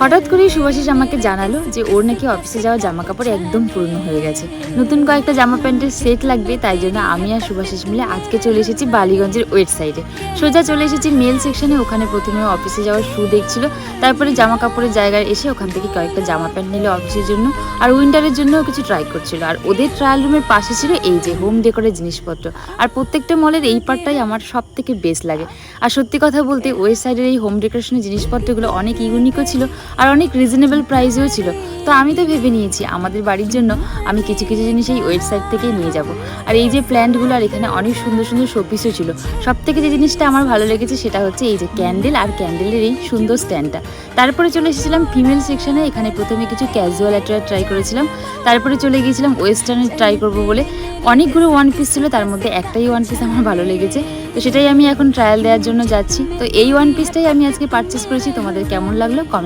হঠাৎ করেই শুভাশিস আমাকে জানালো যে ওর নাকি অফিসে যাওয়া জামা কাপড় একদম পুরনো হয়ে গেছে, নতুন কয়েকটা জামা প্যান্টের সেট লাগবে। তাই জন্য আমি আর শুভাশিস মিলে আজকে চলে এসেছি বালিগঞ্জের ওয়েট সাইডে। সোজা চলে এসেছি মেল সেকশনে। ওখানে প্রথমে অফিসে যাওয়ার শু দেখছিল, তারপরে জামা কাপড়ের জায়গায় এসে ওখান থেকে কয়েকটা জামা প্যান্ট নিল অফিসের জন্য, আর উইন্টারের জন্যও কিছু ট্রাই করছিল। আর ওদের ট্রায়াল রুমের পাশে ছিল এই যে হোম ডেকোরের জিনিসপত্র। আর প্রত্যেকটা মলের এই পার্টটাই আমার সব থেকে বেস্ট লাগে। আর সত্যি কথা বলতে ওয়েস্ট সাইডের এই হোম ডেকোরেশনের জিনিসপত্রগুলো অনেক ইউনিকও ছিল আর অনেক রিজনেবল প্রাইসেও ছিল। তো আমি তো ভেবে নিয়েছি আমাদের বাড়ির জন্য আমি কিছু কিছু জিনিস এই ওয়েট সাইড থেকেই নিয়ে যাব। আর এই যে প্ল্যান্টগুলো, আর এখানে অনেক সুন্দর সুন্দর শোপিসও ছিল। সব থেকে যে জিনিসটা আমার ভালো লেগেছে সেটা হচ্ছে এই যে ক্যান্ডেল, আর ক্যান্ডেলের এই সুন্দর স্ট্যান্ডটা। তারপরে চলে এসেছিলাম ফিমেল সেকশনে। এখানে প্রথমে কিছু ক্যাজুয়াল অ্যাটায়ার ট্রাই করেছিলাম, তারপরে চলে গিয়েছিলাম ওয়েস্টার্নে ট্রাই করবো বলে। অনেকগুলো ওয়ান পিস ছিল, তার মধ্যে একটাই ওয়ান পিস আমার ভালো লেগেছে, তো সেটাই আমি এখন ট্রায়াল দেওয়ার জন্য যাচ্ছি। তো এই ওয়ান পিসটাই আমি আজকে পারচেস করেছি। তোমাদের কেমন লাগলো কমেন্ট